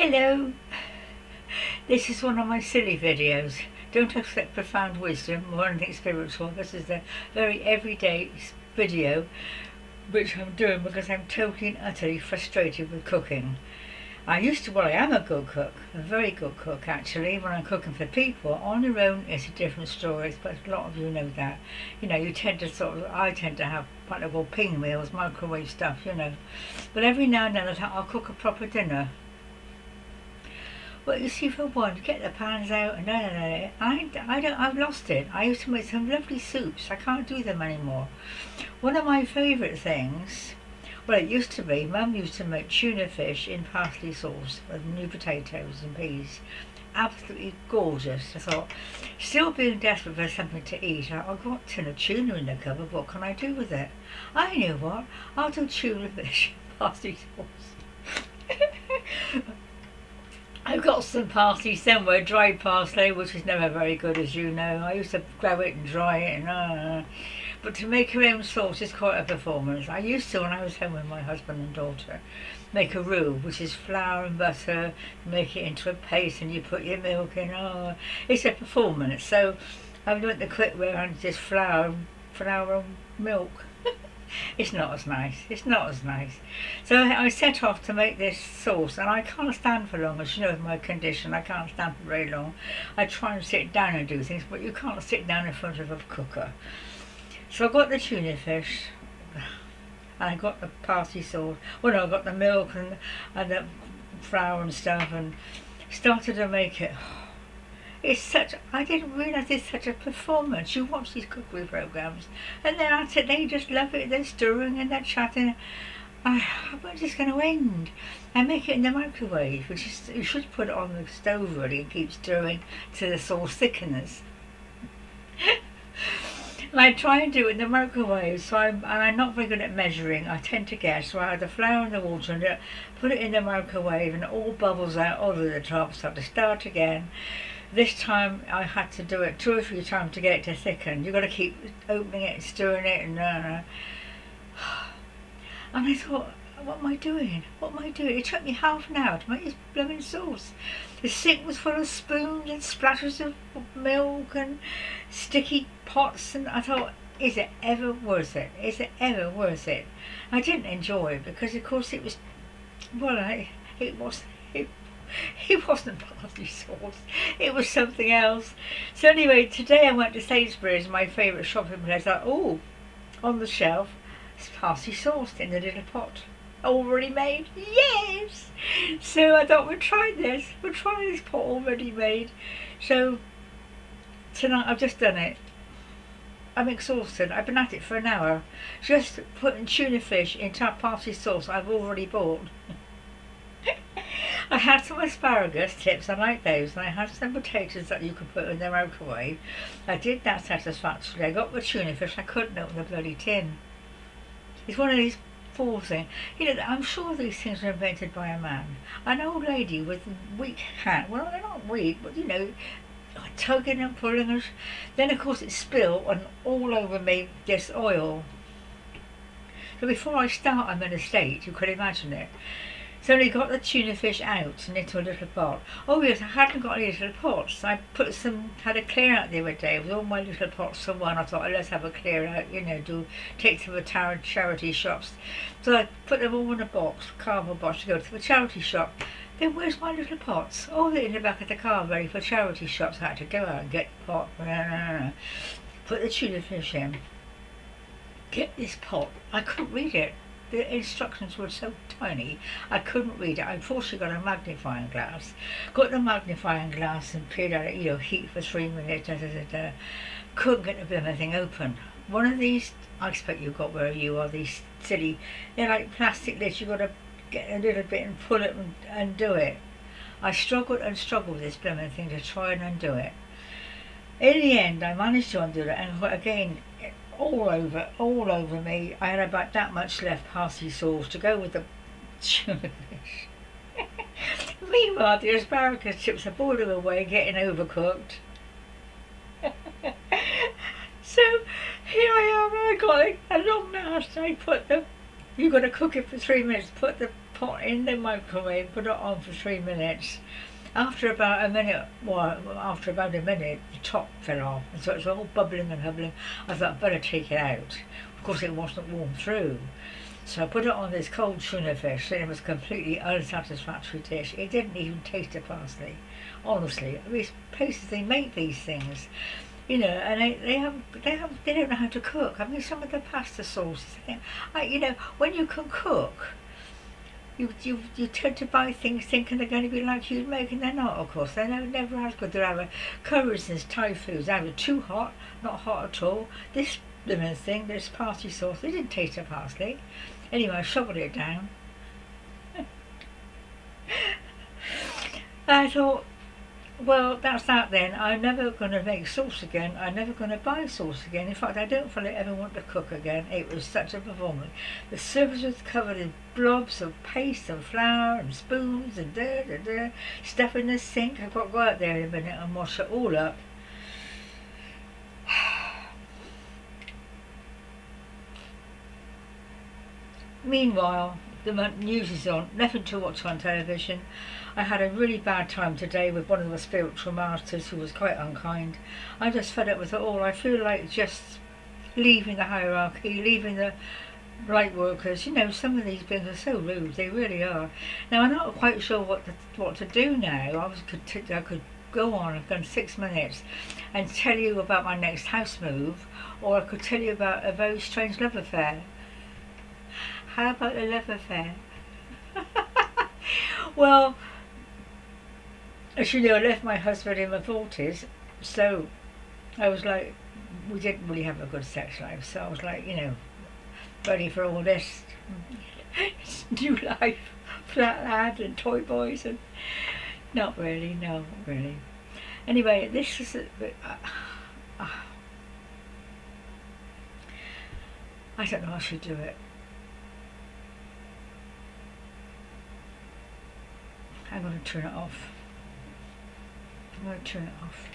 Hello, this is one of my silly videos. Don't expect profound wisdom or anything spiritual. This is a very everyday video which I'm doing because I'm totally and utterly frustrated with cooking. I am a good cook, a very good cook actually. When I'm cooking for people, on your own it's a different story, but a lot of you know that. You tend to I tend to have what I call pinwheels, microwave stuff, But every now and then I'll cook a proper dinner. Well, you see, for one, get the pans out, and no. I've lost it. I used to make some lovely soups. I can't do them anymore. One of my favourite things, well, it used to be, Mum used to make tuna fish in parsley sauce with new potatoes and peas. Absolutely gorgeous. I thought, still being desperate for something to eat, I've got a tin of tuna in the cupboard. What can I do with it? I knew what. I'll do tuna fish parsley sauce. I've got some parsley somewhere, dried parsley, which is never very good, as you know. I used to grow it and dry it, but to make your own sauce is quite a performance. I used to, when I was home with my husband and daughter, make a roux, which is flour and butter, make it into a paste, and you put your milk in. Oh, it's a performance. So I've learnt the quick way around just flour and milk. It's not as nice. It's not as nice. So I set off to make this sauce, and I can't stand for long. As you know, with my condition, I can't stand for very long. I try and sit down and do things, but you can't sit down in front of a cooker. So I got the tuna fish, and I got the parsley sauce. Well, no, I got the milk and the flour and stuff, and started to make it. I didn't realise it's such a performance. You watch these cookery programmes and they're at it, they just love it, they're stirring and they're chatting. When's this going to end? I make it in the microwave, you should put it on the stove really and keep stirring till the sauce thickens. I try and do it in the microwave, so I'm not very good at measuring. I tend to guess. So I add the flour and the water and put it in the microwave, and it all bubbles out all over the top. So I have to start again. This time I had to do it 2 or 3 times to get it to thicken. You've got to keep opening it and stirring it and and I thought, what am I doing? What am I doing? It took me half an hour to make this blooming sauce. The sink was full of spoons and splatters of milk and sticky pots, and I thought, is it ever worth it? Is it ever worth it? I didn't enjoy it because, of course, it was, well, it wasn't parsley sauce, it was something else. So anyway, today I went to Sainsbury's, my favourite shopping place. On the shelf, it's parsley sauce in a little pot, already made. Yes! So I thought, we'll try this pot already made. So tonight I've just done it. I'm exhausted. I've been at it for an hour, just putting tuna fish into parsley sauce I've already bought. I had some asparagus tips, I like those, and I had some potatoes that you could put in the microwave. I did that satisfactorily. I got the tuna fish, I couldn't open the bloody tin. It's one of these poor things. I'm sure these things were invented by a man. An old lady with weak hand. Well, they're not weak, but tugging and pulling us. Then of course it spilled and all over me this oil. So before I start, I'm in a state, you could imagine it. So I got the tuna fish out and into a little pot. Oh yes, I hadn't got any little pots. I had a clear out the other day with all my little pots for one. I thought, oh, let's have a clear out, take to the charity shops. So I put them all in a box, cardboard box, to go to the charity shop. Then where's my little pots? Oh, they're in the back of the car, ready for charity shops. I had to go out and get the pot. Put the tuna fish in. Get this pot. I couldn't read it. The instructions were so tiny, I couldn't read it. I unfortunately got a magnifying glass. Got the magnifying glass and peered at it, heat for 3 minutes, Couldn't get the blooming thing open. One of these, I expect you got where you are, these silly, they're like plastic lids, you've got to get a little bit and pull it and do it. I struggled with this blooming thing to try and undo it. In the end, I managed to undo it, and again, all over me. I had about that much left parsley sauce to go with the tuna fish. Meanwhile, the asparagus chips are boiling away, getting overcooked. So here I am, I got it, a long last. You've got to cook it for 3 minutes, put the pot in the microwave, put it on for 3 minutes. After about a minute, the top fell off, and so it was all bubbling and hubbling. I thought I'd better take it out. Of course, it wasn't warm through. So I put it on this cold tuna fish, and it was a completely unsatisfactory dish. It didn't even taste of parsley. Honestly, these places, they make these things, you know, and they don't know how to cook. I mean, some of the pasta sauces, when you can cook, you tend to buy things thinking they're going to be like you'd make, and they're not, of course. They're never as good. They're either curries and Thai foods, either too hot, not hot at all. This lemon thing, this parsley sauce, it didn't taste of parsley. Anyway, I shoveled it down. I thought, well, that's that then. I'm never going to make sauce again. I'm never going to buy sauce again. In fact, I don't feel I ever want to cook again. It was such a performance. The surface was covered in blobs of paste and flour and spoons and stuff in the sink. I've got to go out there in a minute and wash it all up. Meanwhile, the news is on. Nothing to watch on television. I had a really bad time today with one of the spiritual masters who was quite unkind. I'm just fed up with it all. I feel like just leaving the hierarchy, leaving the light workers. You know, some of these things are so rude. They really are. Now, I'm not quite sure what to do now. I could go on. I've done 6 minutes and tell you about my next house move, or I could tell you about a very strange love affair. How about a love affair? Well, as you know, I left my husband in my 40s, so I was like, we didn't really have a good sex life, so I was like, ready for all this new life, flat land and toy boys, and not really, no, not really. Anyway, this is I don't know how I should do it. I'm going to turn it off. I'm going to turn it off.